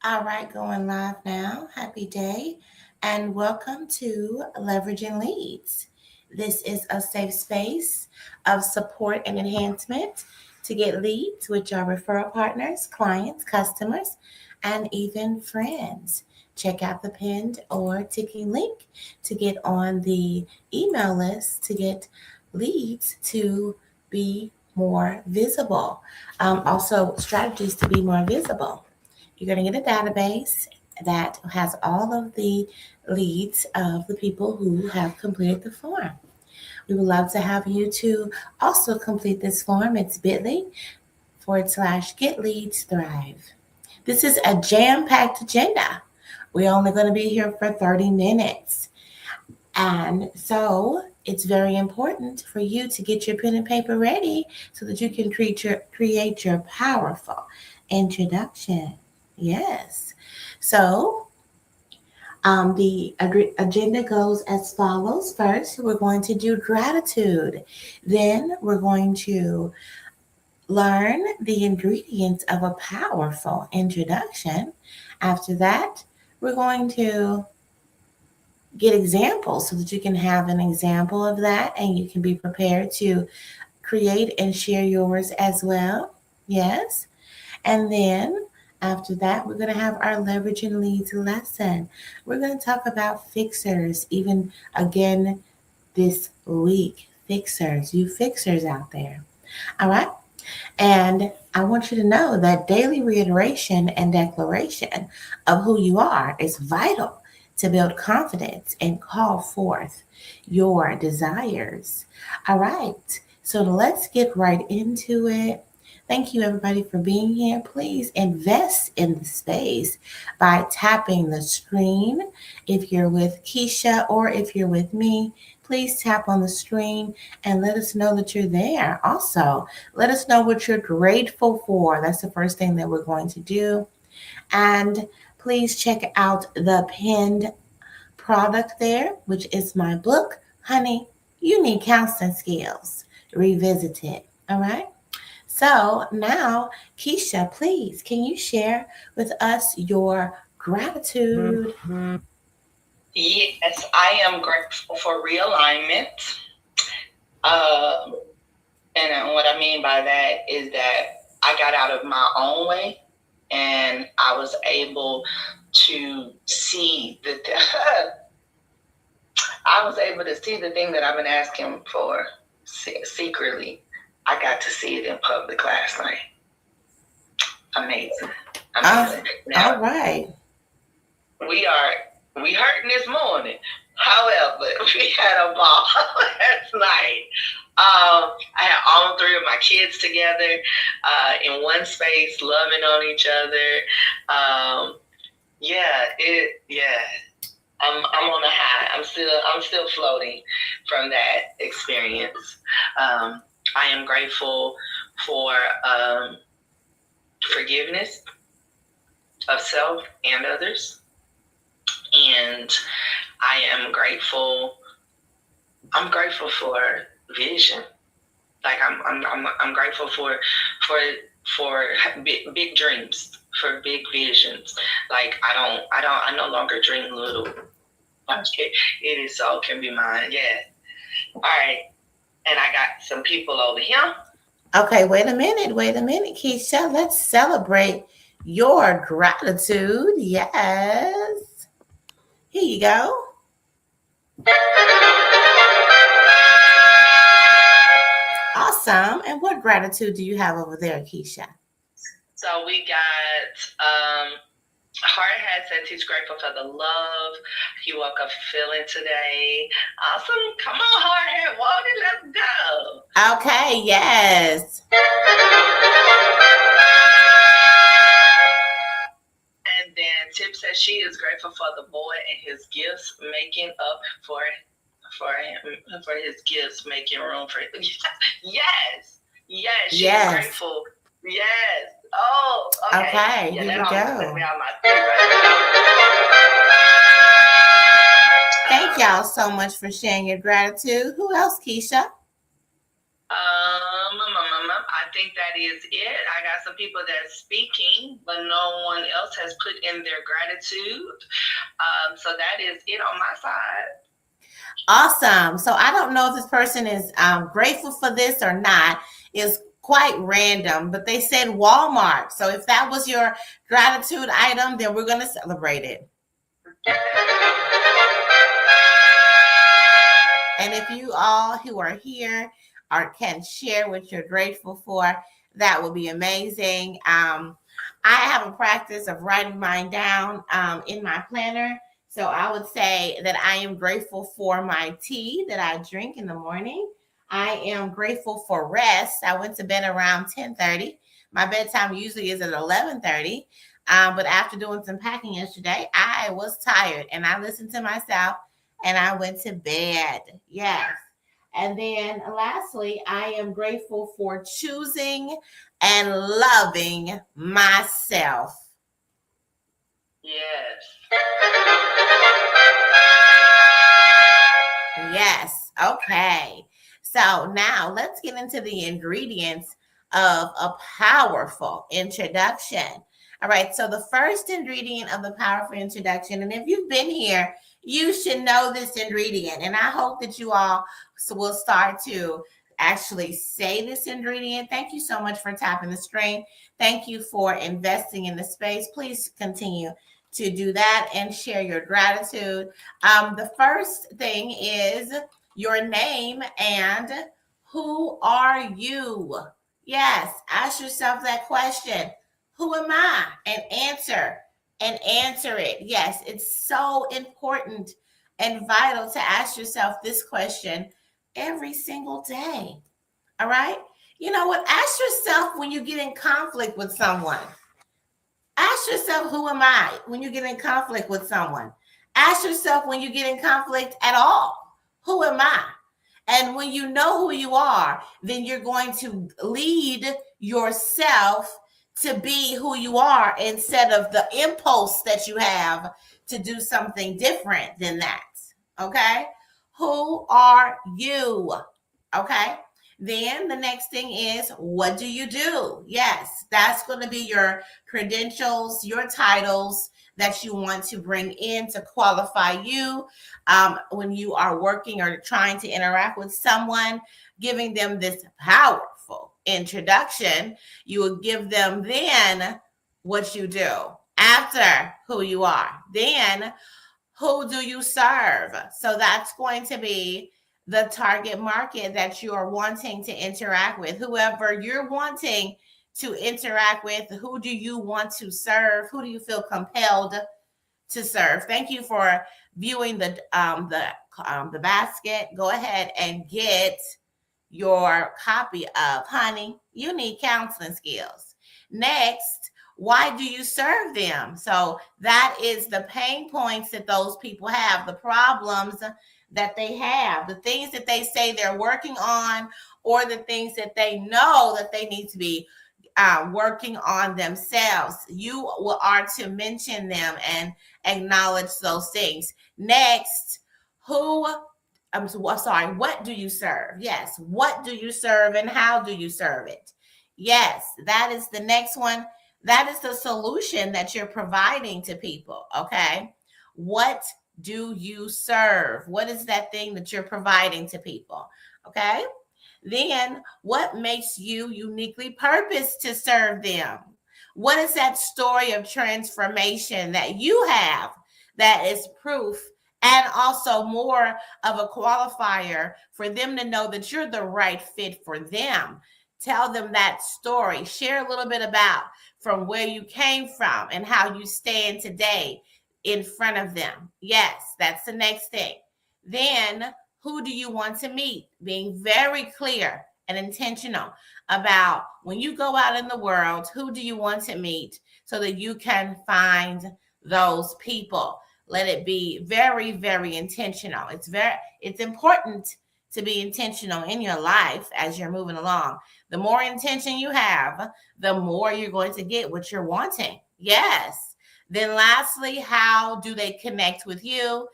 All right, going live now. Happy day and welcome to Leveraging Leads. This is a safe space of support and enhancement to get leads, which are referral partners, clients, customers, and even friends. Check out the pinned or ticking link to get on the email list to get leads to be more visible. Also, strategies to be more visible. You're going to get a database that has all of the leads of the people who have completed the form. We would love to have you to also complete this form. It's bit.ly /get leads thrive. This is a jam packed agenda. We're only going to be here for 30 minutes. And so it's very important for you to get your pen and paper ready so that you can create your powerful introduction. Yes. So the agenda goes as follows. First, we're going to do gratitude. Then we're going to learn the ingredients of a powerful introduction. After that, we're going to get examples so that you can have an example of that and you can be prepared to create and share yours as well. Yes. And then after that, we're going to have our leveraging leads lesson. We're going to talk about fixers, even again this week. Fixers, you fixers out there. All right. And I want you to know that daily reiteration and declaration of who you are is vital to build confidence and call forth your desires. All right. So let's get right into it. Thank you, everybody, for being here. Please invest in the space by tapping the screen. If you're with Keisha or if you're with me, please tap on the screen and let us know that you're there. Also, let us know what you're grateful for. That's the first thing that we're going to do. And please check out the pinned product there, which is my book, Honey, You Need Counseling Skills Revisited. All right. So now, Keisha, please, can you share with us your gratitude? Yes, I am grateful for realignment. Um, and what I mean by that is that I got out of my own way and I was able to see the I was able to see the thing that I've been asking for secretly. I got to see it in public last night. Amazing. Amazing. All Now, right. we hurting this morning. However, we had a ball last night. I had all three of my kids together in one space, loving on each other. Yeah. I'm on a high. I'm still floating from that experience. I am grateful for forgiveness of self and others. And I am grateful. I'm grateful for vision. Like I'm grateful for big dreams, for big visions. Like I no longer dream little. It is so can be mine. Yeah. All right. And I got some people over here. Okay, wait a minute. Keisha. Let's celebrate your gratitude. Yes. Here you go. Awesome. And what gratitude do you have over there, Keisha? So we got Heart has said he's grateful for the love he woke up feeling today. Awesome. Come on, Heart, won't it? Let's go. Okay, yes. And then Tip says she is grateful for the boy and his gifts, making up for him for his gifts, making room for yes. She's Yes. grateful. Yes. Oh, okay. Okay, Yeah, here that we always go. put me on my feet right Thank y'all so much for sharing your gratitude. Who else, Keisha? I think that is it. I got some people that's speaking, but no one else has put in their gratitude. So that is it on my side. Awesome. So I don't know if this person is grateful for this or not. It's quite random, but they said Walmart. So if that was your gratitude item, then we're going to celebrate it. And if you all who are here can share what you're grateful for, that would be amazing. I have a practice of writing mine down in my planner. So I would say that I am grateful for my tea that I drink in the morning. I am grateful for rest. I went to bed around 10:30. My bedtime usually is at 11:30. But after doing some packing yesterday, I was tired and I listened to myself and I went to bed. Yes. And then lastly, I am grateful for choosing and loving myself. Yes. Yes. Okay. So now let's get into the ingredients of a powerful introduction. All right. So the first ingredient of the powerful introduction, and if you've been here, you should know this ingredient. And I hope that you all will start to actually say this ingredient. Thank you so much for tapping the screen. Thank you for investing in the space. Please continue to do that and share your gratitude. The first thing is your name and who are you? Yes, ask yourself that question. Who am I? And answer it. Yes, it's so important and vital to ask yourself this question every single day. All right? You know what? Ask yourself when you get in conflict with someone. Ask yourself, who am I when you get in conflict with someone? Ask yourself when you get in conflict at all, who am I? And when you know who you are, then you're going to lead yourself to be who you are instead of the impulse that you have to do something different than that. Okay? Who are you? Okay? Then the next thing is, what do you do? Yes, that's going to be your credentials, your titles that you want to bring in to qualify you when you are working or trying to interact with someone, giving them this powerful introduction. You will give them then what you do after who you are. Then who do you serve? So that's going to be the target market that you are wanting to interact with. Whoever you're wanting to interact with, who do you want to serve? Who do you feel compelled to serve? Thank you for viewing the basket. Go ahead and get your copy of Honey, You Need Counseling Skills. Next, why do you serve them? So that is the pain points that those people have, the problems that they have, the things that they say they're working on, or the things that they know that they need to be working on themselves. You are to mention them and acknowledge those things. Next, what do you serve? Yes, what do you serve and how do you serve it? Yes, that is the next one. That is the solution that you're providing to people, okay? What do you serve? What is that thing that you're providing to people? Okay. Then what makes you uniquely purposed to serve them? What is that story of transformation that you have that is proof and also more of a qualifier for them to know that you're the right fit for them? Tell them that story. Share a little bit about from where you came from and how you stand today in front of them. Yes, that's the next thing. Then who do you want to meet? Being very clear and intentional about when you go out in the world, who do you want to meet so that you can find those people. Let it be very, very intentional. It's important to be intentional in your life as you're moving along. The more intention you have, the more you're going to get what you're wanting. Yes. Then lastly, how do they connect with you?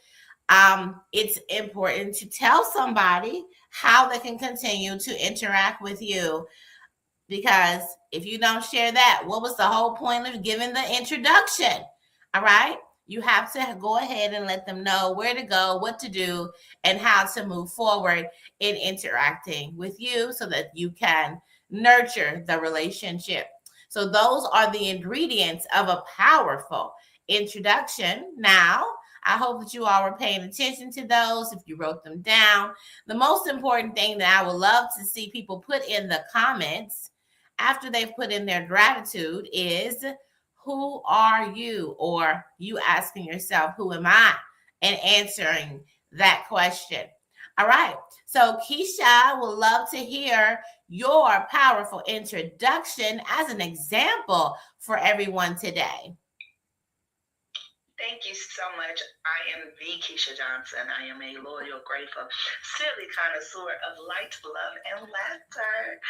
It's important to tell somebody how they can continue to interact with you Because if you don't share that, what was the whole point of giving the introduction? All right. You have to go ahead and let them know where to go, what to do, and how to move forward in interacting with you so that you can nurture the relationship. So, those are the ingredients of a powerful introduction. Now, I hope that you all were paying attention to those if you wrote them down. The most important thing that I would love to see people put in the comments after they've put in their gratitude is, who are you? Or you asking yourself, who am I? And answering that question. All right. So Keisha will love to hear your powerful introduction as an example for everyone today. Thank you so much. I am the Keisha Johnson. I am a loyal, grateful, silly connoisseur of light, love, and laughter.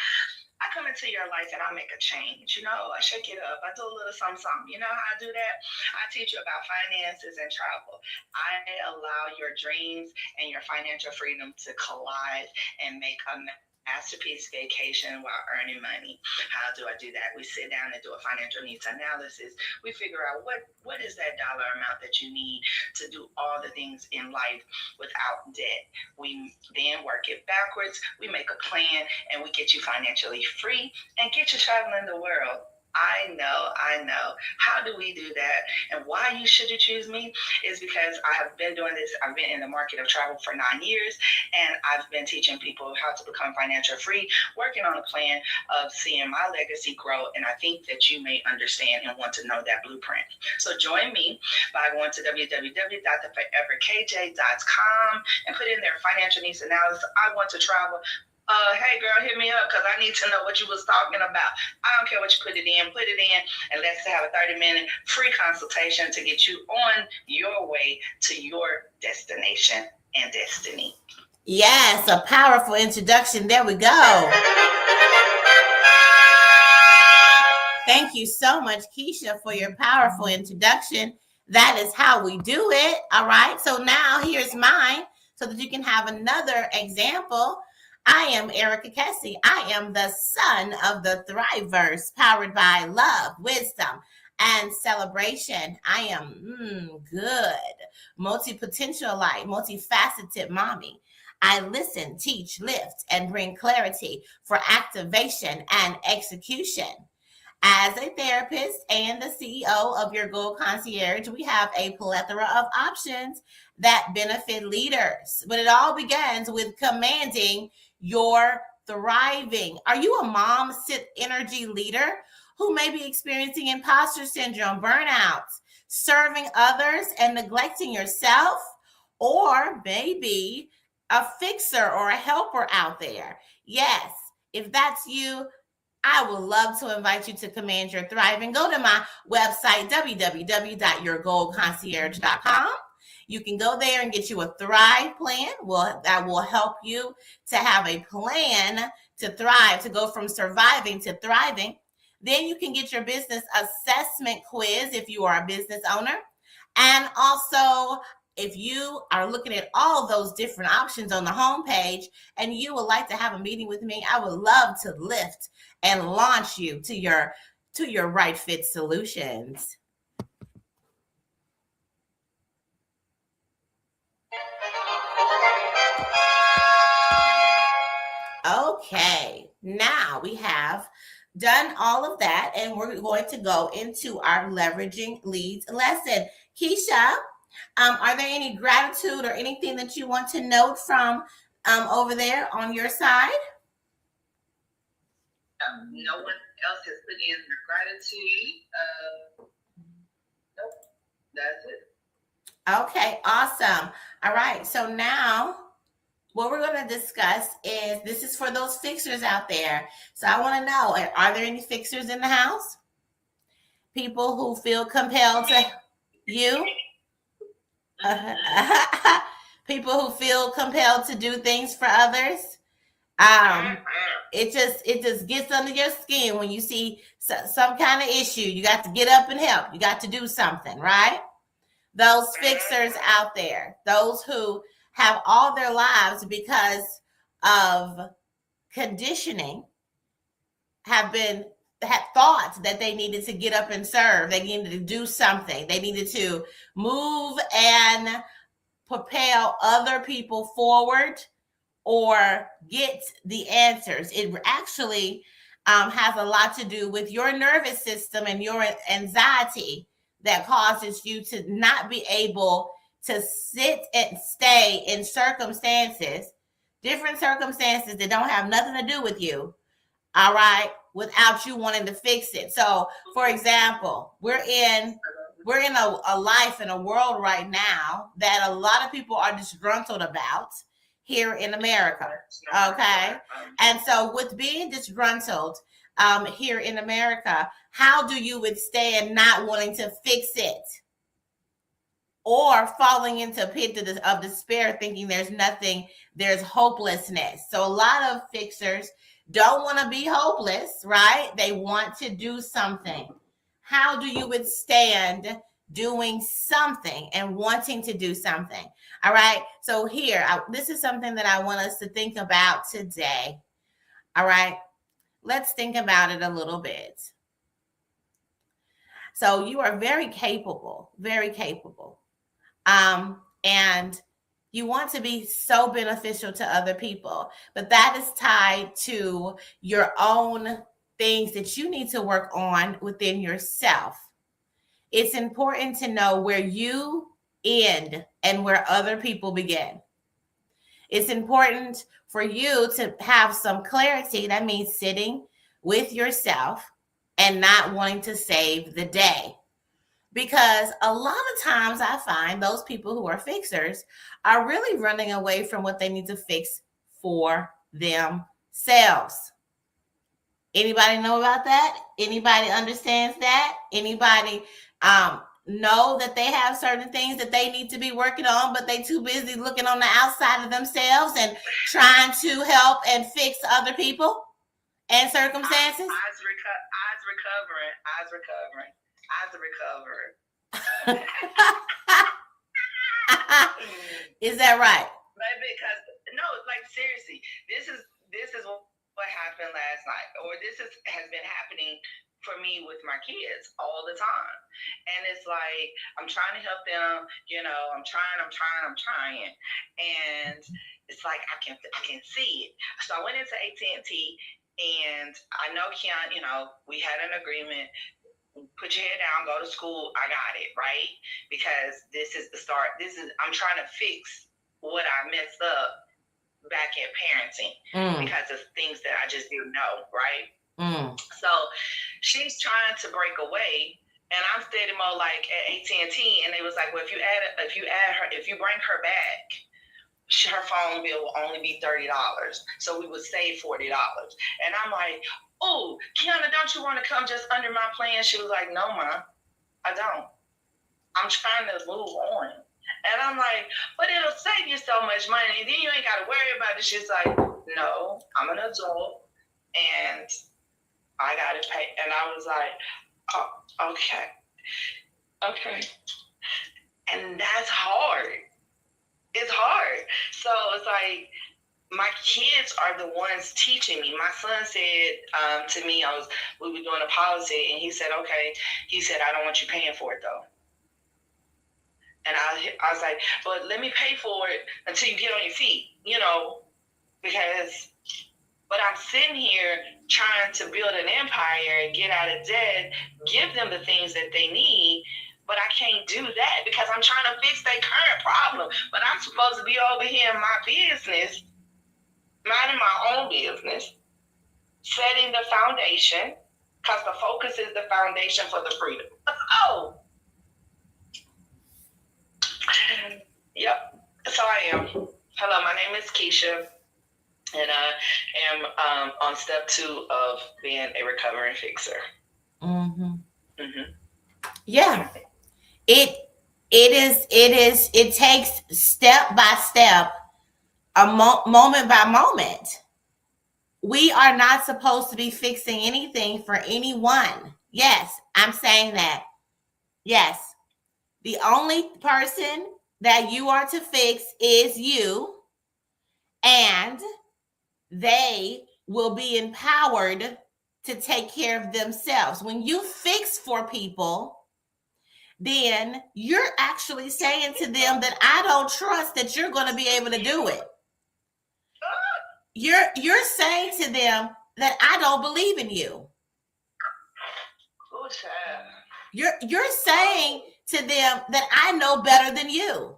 I come into your life and I make a change. I shake it up. I do a little something. You know how I do that? I teach you about finances and travel. I allow your dreams and your financial freedom to collide and make a masterpiece vacation while earning money. How do I do that? We sit down and do a financial needs analysis. We figure out what is that dollar amount that you need to do all the things in life without debt. We then work it backwards. We make a plan and we get you financially free and get you traveling the world. I know. How do we do that? And why you should choose me is because I have been doing this. I've been in the market of travel for 9 years, and I've been teaching people how to become financial free, working on a plan of seeing my legacy grow. And I think that you may understand and want to know that blueprint. So join me by going to www.theforeverkj.com and put in their financial needs analysis. I want to travel. Hey girl, hit me up because I need to know what you was talking about. I don't care what you put it in, and let's have a 30-minute free consultation to get you on your way to your destination and destiny. Yes, a powerful introduction. There we go. Thank you so much, Keisha, for your powerful introduction. That is how we do it. All right. So now here's mine so that you can have another example. I am Erica Kessie. I am the son of the Thriveverse, powered by love, wisdom, and celebration. I am good, multi-potentialite, multifaceted mommy. I listen, teach, lift, and bring clarity for activation and execution. As a therapist and the CEO of Your Goal Concierge, we have a plethora of options that benefit leaders. But it all begins with commanding your thriving. Are you a mom energy leader who may be experiencing imposter syndrome, burnouts, serving others and neglecting yourself? Or maybe a fixer or a helper out there? Yes, if that's you, I would love to invite you to Command Your Thriving. Go to my website, www.yourgoalconcierge.com. You can go there and get you a Thrive plan. That will help you to have a plan to thrive, to go from surviving to thriving. Then you can get your business assessment quiz if you are a business owner. And also, if you are looking at all those different options on the homepage and you would like to have a meeting with me, I would love to lift and launch you to your right fit solutions. Okay, now we have done all of that, and we're going to go into our leveraging leads lesson. Keisha, are there any gratitude or anything that you want to note from over there on your side? No one else has put in their gratitude. Nope, that's it. Okay, awesome. All right, so now what we're going to discuss is, this is for those fixers out there. So I want to know, are there any fixers in the house? People who feel compelled to you? People who feel compelled to do things for others. It just gets under your skin when you see some kind of issue. You got to get up and help. You got to do something, right? Those fixers out there, those who have all their lives, because of conditioning, have been had thought that they needed to get up and serve. They needed to do something. They needed to move and propel other people forward or get the answers. It actually has a lot to do with your nervous system and your anxiety that causes you to not be able to sit and stay in circumstances, different circumstances that don't have nothing to do with you, all right, without you wanting to fix it. So, for example, we're in a life in a world right now that a lot of people are disgruntled about here in America. Okay. And so with being disgruntled here in America, how do you withstand not wanting to fix it or falling into a pit of despair, thinking there's nothing, there's hopelessness? So a lot of fixers don't want to be hopeless, right? They want to do something. How do you withstand doing something and wanting to do something? All right. So here, this is something that I want us to think about today. All right. Let's think about it a little bit. So you are very capable, very capable. And you want to be so beneficial to other people, but that is tied to your own things that you need to work on within yourself. It's important to know where you end and where other people begin. It's important for you to have some clarity. That means sitting with yourself and not wanting to save the day. Because a lot of times I find those people who are fixers are really running away from what they need to fix for themselves. Anybody know about that? Anybody understands that? Anybody know that they have certain things that they need to be working on, but they too busy looking on the outside of themselves and trying to help and fix other people and circumstances? Eyes recovering. Is that right? Because no, like seriously, this is what happened last night, or has been happening for me with my kids all the time. And it's like I'm trying to help them, I'm trying. And it's like I can see it. So I went into AT&T, and I know Keon, we had an agreement. Put your head down, go to school. I got it, right? Because this is the start. I'm trying to fix what I messed up back at parenting because of things that I just didn't know, right? So she's trying to break away, and I'm steady more like at AT&T, and they was like, well, if you bring her back, her phone bill will only be $30. So we would save $40. And I'm like, oh, Kiana, don't you want to come just under my plan? She was like, no, Ma, I don't. I'm trying to move on. And I'm like, but it'll save you so much money. And then you ain't got to worry about it. She's like, no, I'm an adult and I got to pay. And I was like, oh, okay. And that's hard. It's hard. So it's like, my kids are the ones teaching me. My son said to me, we were doing a policy, and he said, okay. He said, I don't want you paying for it, though. And I was like, but let me pay for it until you get on your feet, but I'm sitting here trying to build an empire and get out of debt, give them the things that they need. But I can't do that because I'm trying to fix their current problem. But I'm supposed to be over here in my business, minding my own business, setting the foundation, because the focus is the foundation for the freedom. Oh. Yep. So I am. Hello, my name is Keisha, and I am on step 2 of being a recovering fixer. Yeah. It takes step by step, moment by moment. We are not supposed to be fixing anything for anyone. Yes, I'm saying that. Yes. The only person that you are to fix is you, and they will be empowered to take care of themselves. When you fix for people, then you're actually saying to them that I don't trust that you're going to be able to do it. You're saying to them that I don't believe in you. You're saying to them that I know better than you.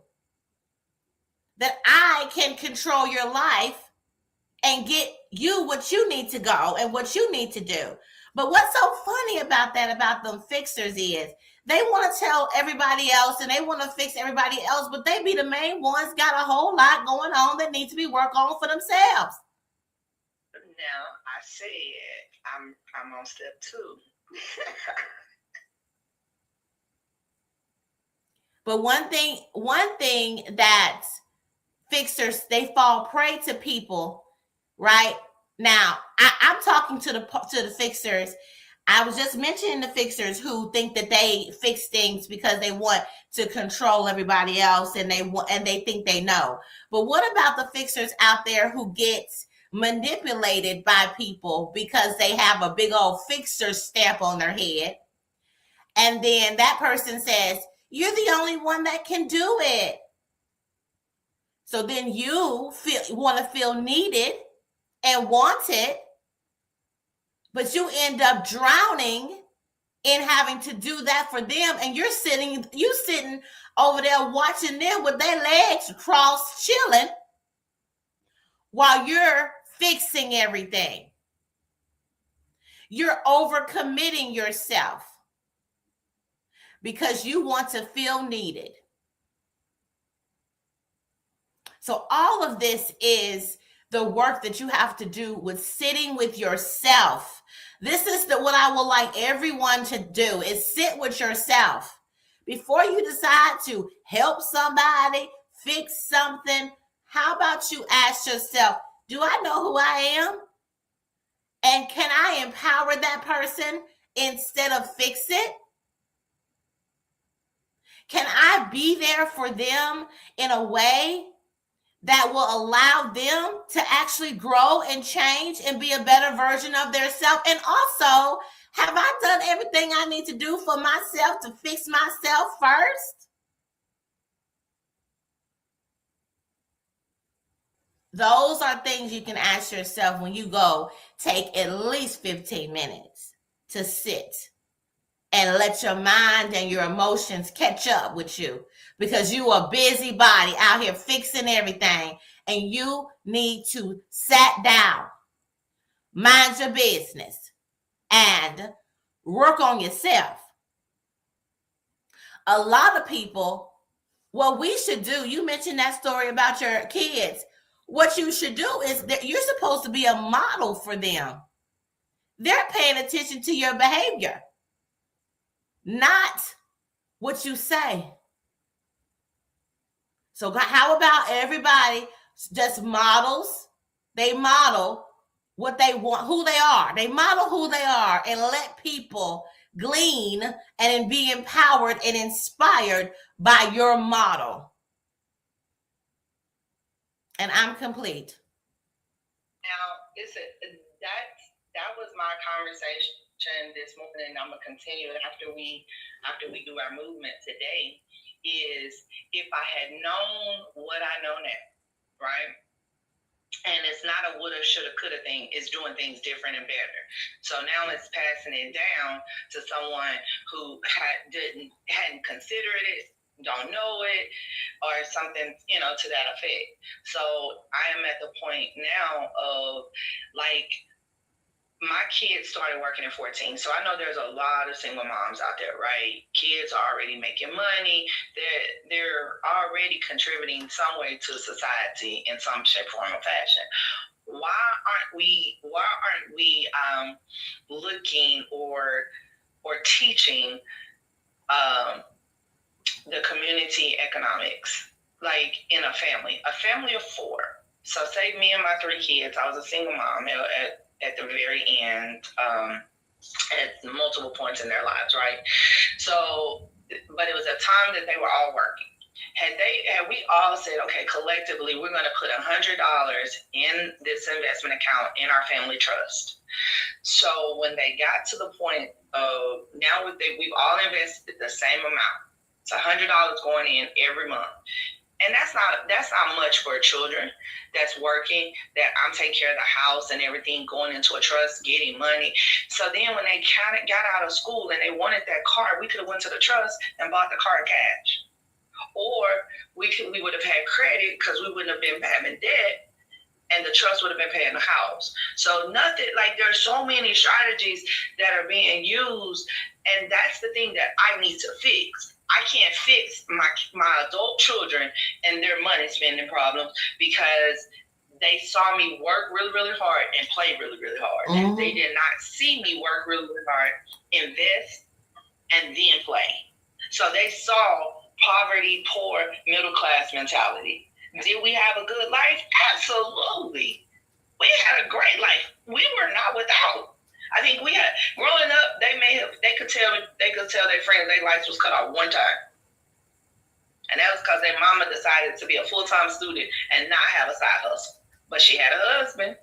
That I can control your life and get you what you need to go and what you need to do. But what's so funny about that, about them fixers, is they want to tell everybody else and they want to fix everybody else, but they be the main ones got a whole lot going on that need to be worked on for themselves. Now I said I'm on step 2. But one thing that fixers, they fall prey to people, right? Now, I'm talking to the fixers. I was just mentioning the fixers who think that they fix things because they want to control everybody else and they think they know. But what about the fixers out there who get manipulated by people because they have a big old fixer stamp on their head? And then that person says, you're the only one that can do it. So then you want to feel needed and wanted, but you end up drowning in having to do that for them. And you're sitting over there watching them with their legs crossed, chilling, while you're fixing everything. You're overcommitting yourself because you want to feel needed. So all of this is the work that you have to do with sitting with yourself. This is what I would like everyone to do, is sit with yourself. Before you decide to help somebody, fix something, how about you ask yourself, do I know who I am? And can I empower that person instead of fix it? Can I be there for them in a way that will allow them to actually grow and change and be a better version of their self? And also, have I done everything I need to do for myself to fix myself first? Those are things you can ask yourself when you go take at least 15 minutes to sit and let your mind and your emotions catch up with you, because you are a busybody out here fixing everything, and you need to sit down, mind your business, and work on yourself. A lot of people, what we should do, you mentioned that story about your kids. What you should do is that you're supposed to be a model for them. They're paying attention to your behavior, not what you say. So how about everybody just models? They model what they want, who they are. They model who they are and let people glean and be empowered and inspired by your model. And I'm complete. Now, that was my conversation this morning, and I'm gonna continue after we do our movement today. Is if I had known what I know now, right? And it's not a woulda, shoulda, coulda thing. It's doing things different and better. So now it's passing it down to someone who hadn't considered it, don't know it, or something, to that effect. So I am at the point now of, like, my kids started working at 14. So I know there's a lot of single moms out there, right? Kids are already making money. They're already contributing some way to society in some shape, form, or fashion. Why aren't we looking or teaching the community economics, like in a family of 4? So say me and my 3 kids, I was a single mom at the very end, at multiple points in their lives, right? So, but it was a time that they were all working. Had we all said, okay, collectively, we're going to put $100 in this investment account in our family trust. So when they got to the point of now we've all invested the same amount. It's $100 going in every month. And that's not much for children that's working, that I'm taking care of the house and everything, going into a trust, getting money. So then when they kind of got out of school and they wanted that car, we could have went to the trust and bought the car cash. Or we would have had credit because we wouldn't have been having debt, and the trust would have been paying the house. So nothing, like, there's so many strategies that are being used, and that's the thing that I need to fix. I can't fix my adult children and their money spending problems because they saw me work really, really hard and play really, really hard. Mm-hmm. They did not see me work really, really hard, invest, and then play. So they saw poverty, poor, middle class mentality. Did we have a good life? Absolutely. We had a great life. We were not without. I think we had, growing up, they could tell their friends their lights was cut off one time. And that was because their mama decided to be a full-time student and not have a side hustle. But she had a husband.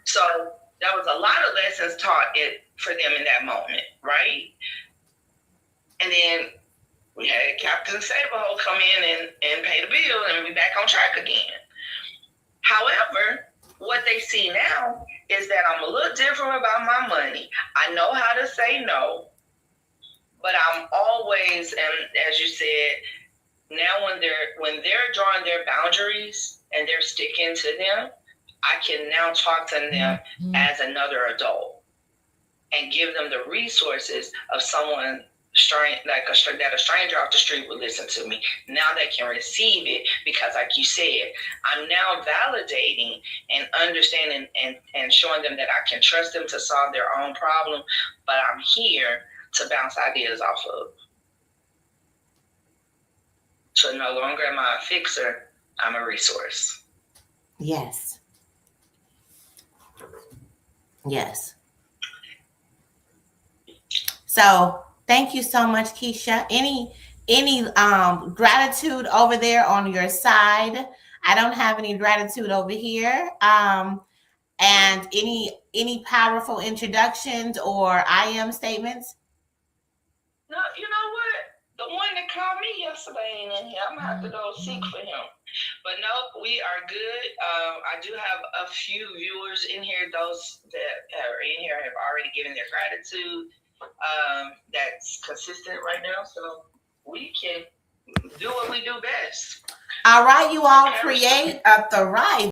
So there was a lot of lessons taught for them in that moment, right? And then we had Captain Saberhole come in and pay the bill, and we back on track again. However, what they see now is that I'm a little different about my money. I know how to say no, but I'm always, and as you said, now when they're drawing their boundaries and they're sticking to them, I can now talk to them as another adult and give them the resources of someone that a stranger off the street would listen to me. Now they can receive it because, like you said, I'm now validating and understanding and showing them that I can trust them to solve their own problem, but I'm here to bounce ideas off of. So no longer am I a fixer, I'm a resource. Yes. Yes. So thank you so much, Keisha. Any gratitude over there on your side? I don't have any gratitude over here. And any powerful introductions or I am statements? No, you know what? The one that called me yesterday ain't in here. I'm gonna have to go seek for him. But no, we are good. I do have a few viewers in here. Those that are in here have already given their gratitude. That's consistent right now, so we can do what we do best. All right, you all create a thriving